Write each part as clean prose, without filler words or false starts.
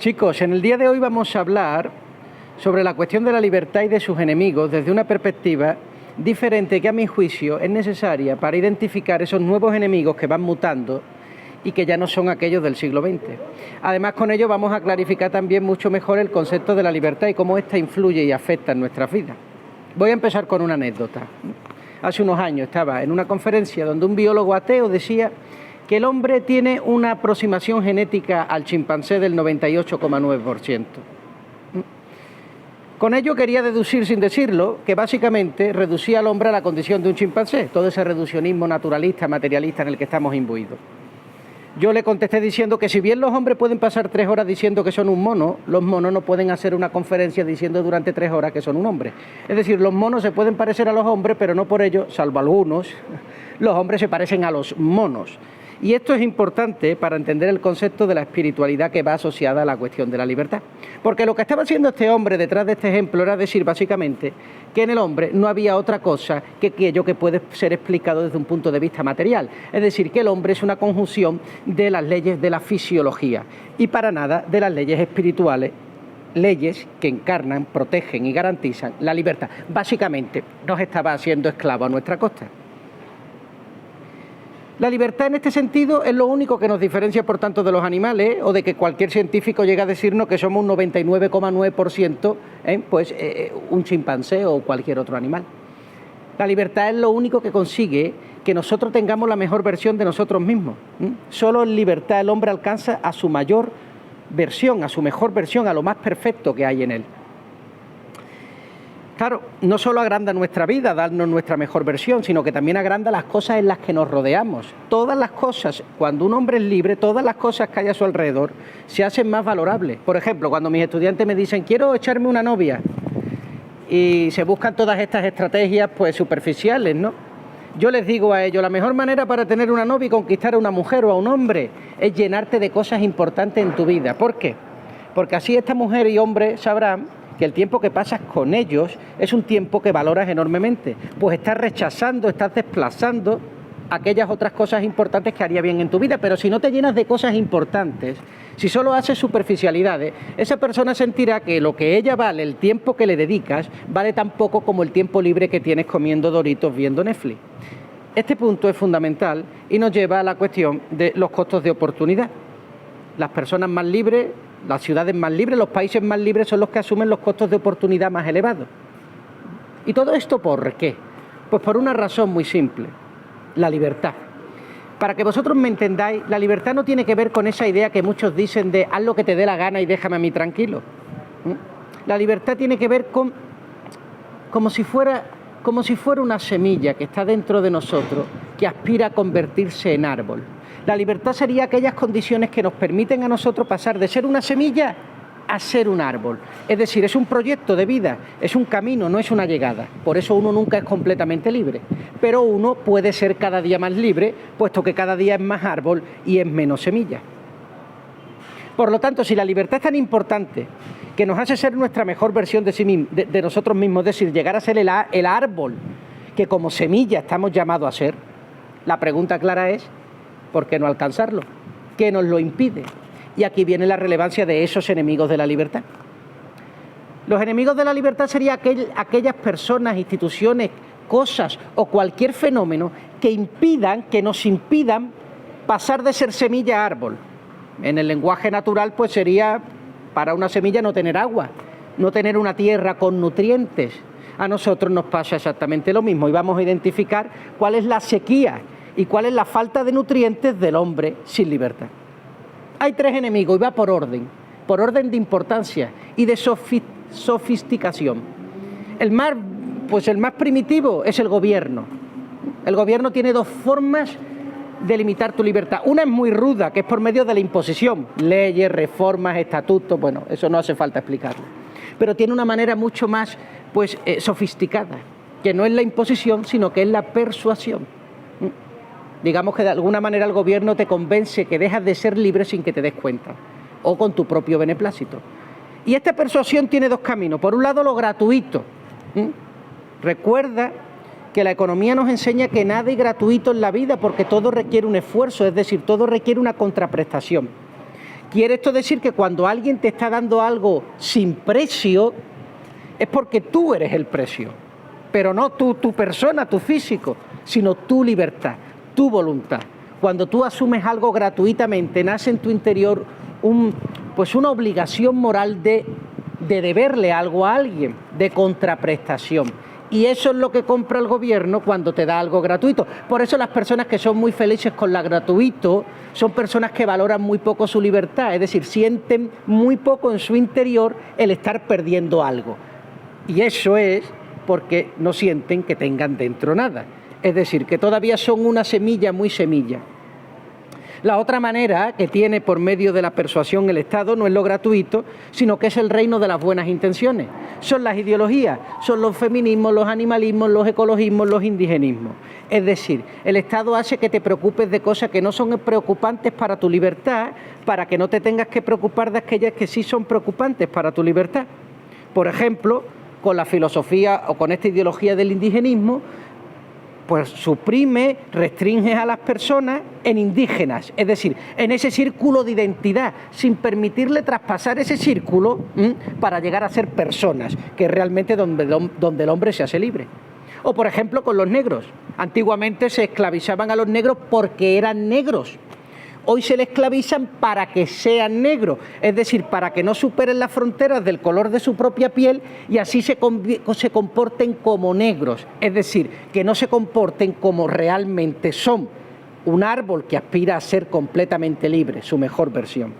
Chicos, en el día de hoy vamos a hablar sobre la cuestión de la libertad y de sus enemigos desde una perspectiva diferente que, a mi juicio, es necesaria para identificar esos nuevos enemigos que van mutando y que ya no son aquellos del siglo XX. Además, con ello vamos a clarificar también mucho mejor el concepto de la libertad y cómo ésta influye y afecta en nuestras vidas. Voy a empezar con una anécdota. Hace unos años estaba en una conferencia donde un biólogo ateo decía que el hombre tiene una aproximación genética al chimpancé del 98,9%. Con ello quería deducir, sin decirlo, que básicamente reducía al hombre a la condición de un chimpancé, todo ese reduccionismo naturalista, materialista en el que estamos imbuidos. Yo le contesté diciendo que si bien los hombres pueden pasar 3 horas diciendo que son un mono, los monos no pueden hacer una conferencia diciendo durante 3 horas que son un hombre. Es decir, los monos se pueden parecer a los hombres, pero no por ello, salvo algunos, los hombres se parecen a los monos. Y esto es importante para entender el concepto de la espiritualidad que va asociada a la cuestión de la libertad. Porque lo que estaba haciendo este hombre detrás de este ejemplo era decir básicamente que en el hombre no había otra cosa que aquello que puede ser explicado desde un punto de vista material. Es decir, que el hombre es una conjunción de las leyes de la fisiología y para nada de las leyes espirituales, leyes que encarnan, protegen y garantizan la libertad. Básicamente nos estaba haciendo esclavos a nuestra costa. La libertad en este sentido es lo único que nos diferencia, por tanto, de los animales o de que cualquier científico llegue a decirnos que somos un 99,9% un chimpancé o cualquier otro animal. La libertad es lo único que consigue que nosotros tengamos la mejor versión de nosotros mismos. Solo en libertad el hombre alcanza a su mayor versión, a su mejor versión, a lo más perfecto que hay en él. Claro, no solo agranda nuestra vida, darnos nuestra mejor versión, sino que también agranda las cosas en las que nos rodeamos. Todas las cosas, cuando un hombre es libre, todas las cosas que hay a su alrededor se hacen más valorables. Por ejemplo, cuando mis estudiantes me dicen, quiero echarme una novia, y se buscan todas estas estrategias pues superficiales, ¿no? Yo les digo a ellos, la mejor manera para tener una novia y conquistar a una mujer o a un hombre es llenarte de cosas importantes en tu vida. ¿Por qué? Porque así esta mujer y hombre sabrán que el tiempo que pasas con ellos es un tiempo que valoras enormemente, pues estás rechazando, estás desplazando aquellas otras cosas importantes que haría bien en tu vida, pero si no te llenas de cosas importantes, si solo haces superficialidades, esa persona sentirá que lo que ella vale, el tiempo que le dedicas, vale tan poco como el tiempo libre que tienes comiendo Doritos viendo Netflix. Este punto es fundamental y nos lleva a la cuestión de los costos de oportunidad. Las personas más libres, las ciudades más libres, los países más libres son los que asumen los costos de oportunidad más elevados. ¿Y todo esto por qué? Pues por una razón muy simple, la libertad. Para que vosotros me entendáis, la libertad no tiene que ver con esa idea que muchos dicen de haz lo que te dé la gana y déjame a mí tranquilo. La libertad tiene que ver con como si fuera una semilla que está dentro de nosotros, que aspira a convertirse en árbol. La libertad sería aquellas condiciones que nos permiten a nosotros pasar de ser una semilla a ser un árbol. Es decir, es un proyecto de vida, es un camino, no es una llegada. Por eso uno nunca es completamente libre. Pero uno puede ser cada día más libre, puesto que cada día es más árbol y es menos semilla. Por lo tanto, si la libertad es tan importante, que nos hace ser nuestra mejor versión de nosotros mismos, es decir, llegar a ser el árbol que como semilla estamos llamados a ser, la pregunta clara es, ¿por qué no alcanzarlo? ¿Qué nos lo impide? Y aquí viene la relevancia de esos enemigos de la libertad. Los enemigos de la libertad serían aquellas personas, instituciones, cosas o cualquier fenómeno que nos impidan pasar de ser semilla a árbol. En el lenguaje natural, pues sería para una semilla no tener agua, no tener una tierra con nutrientes. A nosotros nos pasa exactamente lo mismo y vamos a identificar cuál es la sequía y cuál es la falta de nutrientes del hombre sin libertad. Hay 3 enemigos y va por orden de importancia y de sofisticación. El más primitivo es el gobierno. El gobierno tiene 2 formas de limitar tu libertad. Una es muy ruda, que es por medio de la imposición, leyes, reformas, estatutos, bueno, eso no hace falta explicarlo. Pero tiene una manera mucho más sofisticada, que no es la imposición, sino que es la persuasión. Digamos que de alguna manera el gobierno te convence que dejas de ser libre sin que te des cuenta, o con tu propio beneplácito. Y esta persuasión tiene 2 caminos. Por un lado, lo gratuito. Recuerda que la economía nos enseña que nada es gratuito en la vida porque todo requiere un esfuerzo, es decir, todo requiere una contraprestación. Quiere esto decir que cuando alguien te está dando algo sin precio, es porque tú eres el precio, pero no tú, tu persona, tu físico, sino tu libertad, tu voluntad. Cuando tú asumes algo gratuitamente, nace en tu interior una obligación moral de deberle algo a alguien, de contraprestación. Y eso es lo que compra el gobierno cuando te da algo gratuito. Por eso las personas que son muy felices con lo gratuito son personas que valoran muy poco su libertad, es decir, sienten muy poco en su interior el estar perdiendo algo. Y eso es porque no sienten que tengan dentro nada. Es decir, que todavía son una semilla muy semilla. La otra manera que tiene por medio de la persuasión el Estado no es lo gratuito, sino que es el reino de las buenas intenciones. Son las ideologías, son los feminismos, los animalismos, los ecologismos, los indigenismos. Es decir, el Estado hace que te preocupes de cosas que no son preocupantes para tu libertad, para que no te tengas que preocupar de aquellas que sí son preocupantes para tu libertad. Por ejemplo, con la filosofía o con esta ideología del indigenismo, pues suprime, restringe a las personas en indígenas, es decir, en ese círculo de identidad, sin permitirle traspasar ese círculo para llegar a ser personas, que es realmente donde el hombre se hace libre. O por ejemplo con los negros. Antiguamente se esclavizaban a los negros porque eran negros. Hoy se les esclavizan para que sean negros, es decir, para que no superen las fronteras del color de su propia piel y así se comporten como negros, es decir, que no se comporten como realmente son, un árbol que aspira a ser completamente libre, su mejor versión.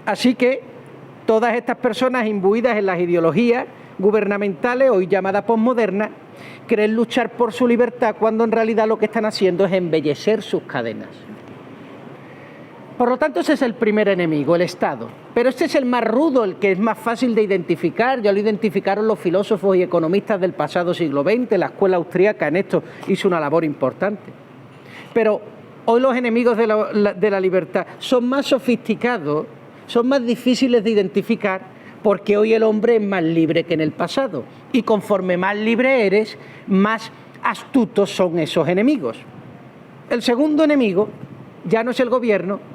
Así que todas estas personas imbuidas en las ideologías gubernamentales, hoy llamadas posmodernas, creen luchar por su libertad cuando en realidad lo que están haciendo es embellecer sus cadenas. Por lo tanto, ese es el primer enemigo, el Estado. Pero este es el más rudo, el que es más fácil de identificar. Ya lo identificaron los filósofos y economistas del pasado siglo XX. La escuela austríaca en esto hizo una labor importante. Pero hoy los enemigos de la libertad son más sofisticados, son más difíciles de identificar, porque hoy el hombre es más libre que en el pasado. Y conforme más libre eres, más astutos son esos enemigos. El segundo enemigo ya no es el gobierno,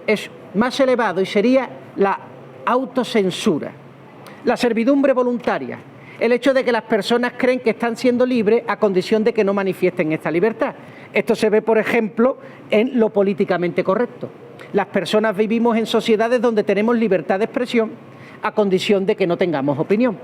es más elevado y sería la autocensura, la servidumbre voluntaria, el hecho de que las personas creen que están siendo libres a condición de que no manifiesten esta libertad. Esto se ve, por ejemplo, en lo políticamente correcto. Las personas vivimos en sociedades donde tenemos libertad de expresión a condición de que no tengamos opinión.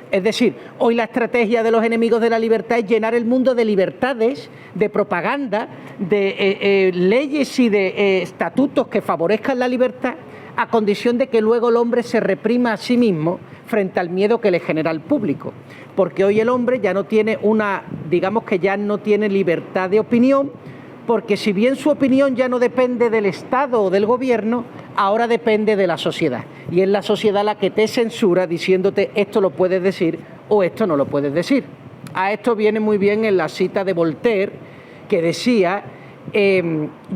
Es decir, hoy la estrategia de los enemigos de la libertad es llenar el mundo de libertades, de propaganda, de leyes y de estatutos que favorezcan la libertad, a condición de que luego el hombre se reprima a sí mismo frente al miedo que le genera al público. Porque hoy el hombre ya no tiene digamos que ya no tiene libertad de opinión, porque si bien su opinión ya no depende del Estado o del gobierno, ahora depende de la sociedad. Y es la sociedad la que te censura diciéndote esto lo puedes decir o esto no lo puedes decir. A esto viene muy bien en la cita de Voltaire, que decía,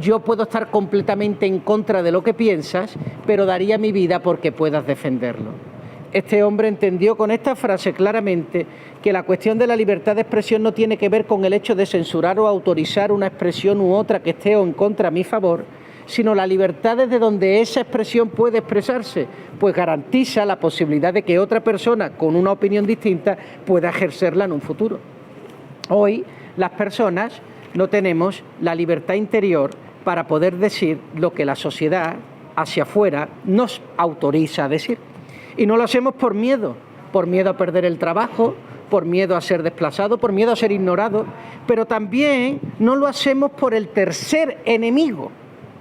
yo puedo estar completamente en contra de lo que piensas, pero daría mi vida porque puedas defenderlo. Este hombre entendió con esta frase claramente que la cuestión de la libertad de expresión no tiene que ver con el hecho de censurar o autorizar una expresión u otra que esté o en contra a mi favor, sino la libertad desde donde esa expresión puede expresarse, pues garantiza la posibilidad de que otra persona con una opinión distinta pueda ejercerla en un futuro. Hoy las personas no tenemos la libertad interior para poder decir lo que la sociedad hacia afuera nos autoriza a decir. Y no lo hacemos por miedo a perder el trabajo, por miedo a ser desplazado, por miedo a ser ignorado, pero también no lo hacemos por el tercer enemigo,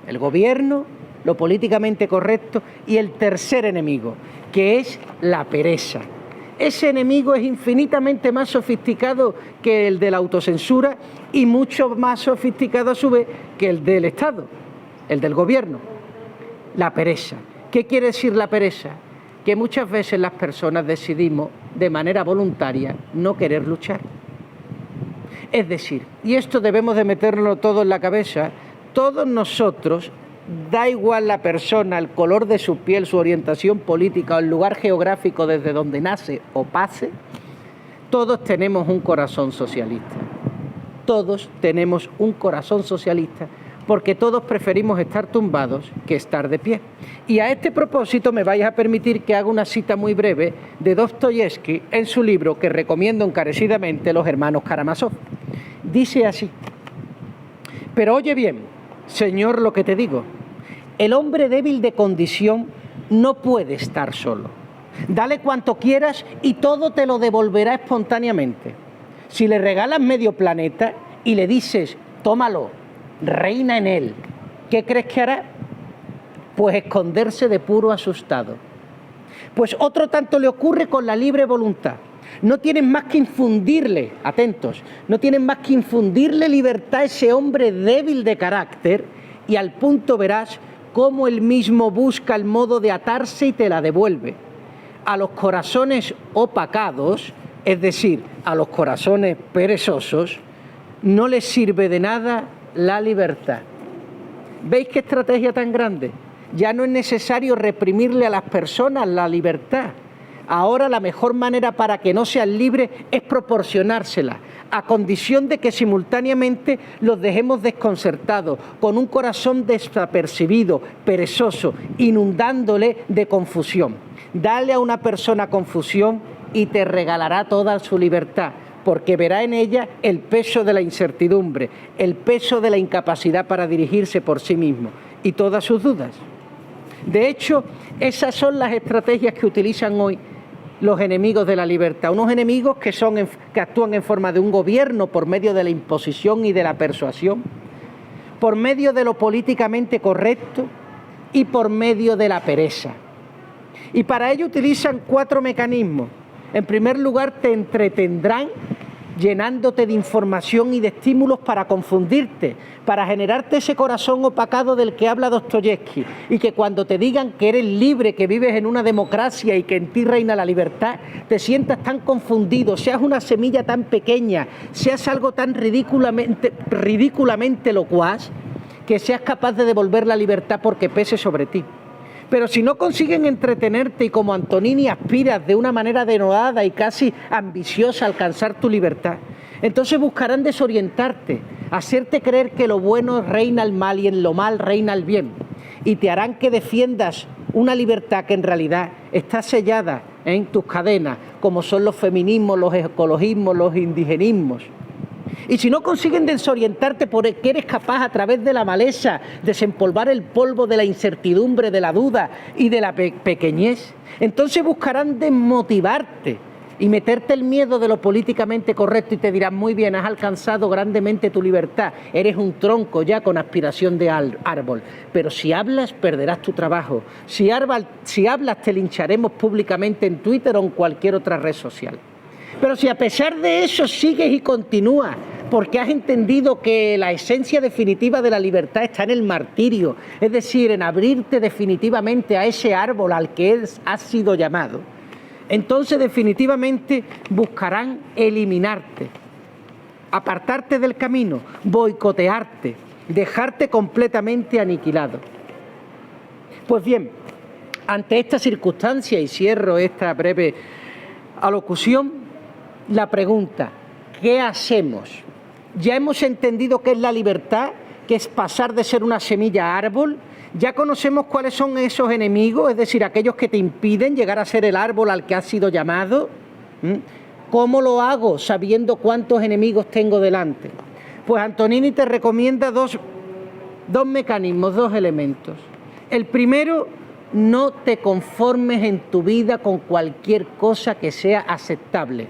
el gobierno, lo políticamente correcto, y el tercer enemigo, que es la pereza. Ese enemigo es infinitamente más sofisticado que el de la autocensura y mucho más sofisticado a su vez que el del Estado, el del gobierno. La pereza. ¿Qué quiere decir la pereza? Que muchas veces las personas decidimos de manera voluntaria no querer luchar. Es decir, y esto debemos de meterlo todo en la cabeza, todos nosotros, da igual la persona, el color de su piel, su orientación política o el lugar geográfico desde donde nace o pase, todos tenemos un corazón socialista. Todos tenemos un corazón socialista porque todos preferimos estar tumbados que estar de pie. Y a este propósito me vais a permitir que haga una cita muy breve de Dostoyevski en su libro que recomiendo encarecidamente, Los hermanos Karamazov. Dice así: pero oye bien, Señor, lo que te digo, el hombre débil de condición no puede estar solo. Dale cuanto quieras y todo te lo devolverá espontáneamente. Si le regalas medio planeta y le dices, tómalo, reina en él, ¿qué crees que hará? Pues esconderse de puro asustado. Pues otro tanto le ocurre con la libre voluntad. No tienen más que infundirle, atentos, no tienen más que infundirle libertad a ese hombre débil de carácter y al punto verás cómo él mismo busca el modo de atarse y te la devuelve. A los corazones opacados, es decir, a los corazones perezosos, no les sirve de nada la libertad. ¿Veis qué estrategia tan grande? Ya no es necesario reprimirle a las personas la libertad. Ahora la mejor manera para que no sean libres es proporcionársela, a condición de que simultáneamente los dejemos desconcertados, con un corazón desapercibido, perezoso, inundándole de confusión. Dale a una persona confusión y te regalará toda su libertad, porque verá en ella el peso de la incertidumbre, el peso de la incapacidad para dirigirse por sí mismo y todas sus dudas. De hecho, esas son las estrategias que utilizan hoy los enemigos de la libertad, unos enemigos que actúan en forma de un gobierno por medio de la imposición y de la persuasión, por medio de lo políticamente correcto y por medio de la pereza. Y para ello utilizan 4 mecanismos. En primer lugar, te entretendrán llenándote de información y de estímulos para confundirte, para generarte ese corazón opacado del que habla Dostoyevski, y que cuando te digan que eres libre, que vives en una democracia y que en ti reina la libertad, te sientas tan confundido, seas una semilla tan pequeña, seas algo tan ridículamente locuaz, que seas capaz de devolver la libertad porque pese sobre ti. Pero si no consiguen entretenerte y como Antonini aspiras de una manera denodada y casi ambiciosa a alcanzar tu libertad, entonces buscarán desorientarte, hacerte creer que lo bueno reina el mal y en lo mal reina el bien, y te harán que defiendas una libertad que en realidad está sellada en tus cadenas, como son los feminismos, los ecologismos, los indigenismos. Y si no consiguen desorientarte porque eres capaz a través de la maleza desempolvar el polvo de la incertidumbre, de la duda y de la pequeñez, entonces buscarán desmotivarte y meterte el miedo de lo políticamente correcto y te dirán, muy bien, has alcanzado grandemente tu libertad, eres un tronco ya con aspiración de árbol, pero si hablas perderás tu trabajo, si hablas te lincharemos públicamente en Twitter o en cualquier otra red social. Pero si a pesar de eso sigues y continúas, porque has entendido que la esencia definitiva de la libertad está en el martirio, es decir, en abrirte definitivamente a ese árbol al que has sido llamado, entonces definitivamente buscarán eliminarte, apartarte del camino, boicotearte, dejarte completamente aniquilado. Pues bien, ante esta circunstancia, y cierro esta breve alocución, la pregunta, ¿qué hacemos? Ya hemos entendido qué es la libertad, que es pasar de ser una semilla a árbol. Ya conocemos cuáles son esos enemigos, es decir, aquellos que te impiden llegar a ser el árbol al que has sido llamado. ¿Cómo lo hago sabiendo cuántos enemigos tengo delante? Pues Antonini te recomienda dos mecanismos, 2 elementos. El primero, no te conformes en tu vida con cualquier cosa que sea aceptable.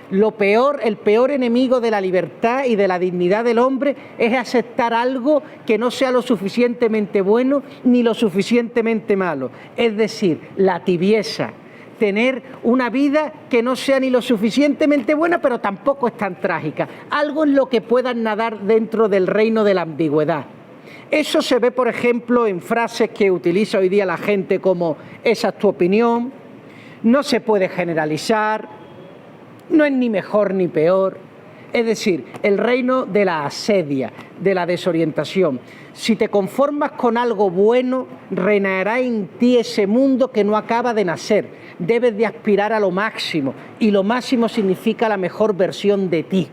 El peor enemigo de la libertad y de la dignidad del hombre es aceptar algo que no sea lo suficientemente bueno ni lo suficientemente malo. Es decir, la tibieza, tener una vida que no sea ni lo suficientemente buena, pero tampoco es tan trágica. Algo en lo que puedan nadar dentro del reino de la ambigüedad. Eso se ve, por ejemplo, en frases que utiliza hoy día la gente como esa es tu opinión, no se puede generalizar, no es ni mejor ni peor. Es decir, el reino de la asedia, de la desorientación. Si te conformas con algo bueno, reinará en ti ese mundo que no acaba de nacer. Debes de aspirar a lo máximo, y lo máximo significa la mejor versión de ti.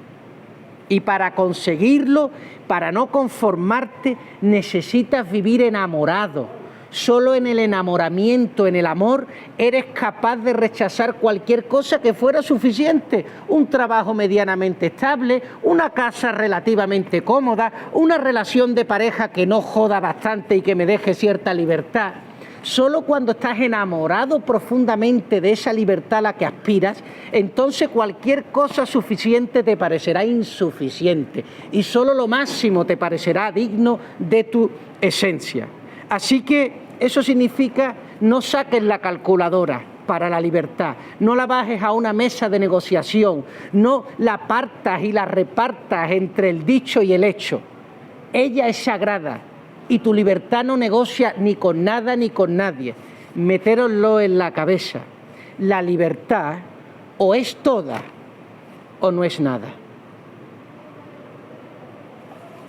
Y para conseguirlo, para no conformarte, necesitas vivir enamorado. Solo en el enamoramiento, en el amor, eres capaz de rechazar cualquier cosa que fuera suficiente. Un trabajo medianamente estable, una casa relativamente cómoda, una relación de pareja que no joda bastante y que me deje cierta libertad. Solo cuando estás enamorado profundamente de esa libertad a la que aspiras, entonces cualquier cosa suficiente te parecerá insuficiente y solo lo máximo te parecerá digno de tu esencia. Así que eso significa no saques la calculadora para la libertad, no la bajes a una mesa de negociación, no la partas y la repartas entre el dicho y el hecho. Ella es sagrada y tu libertad no negocia ni con nada ni con nadie. Metéroslo en la cabeza. La libertad o es toda o no es nada.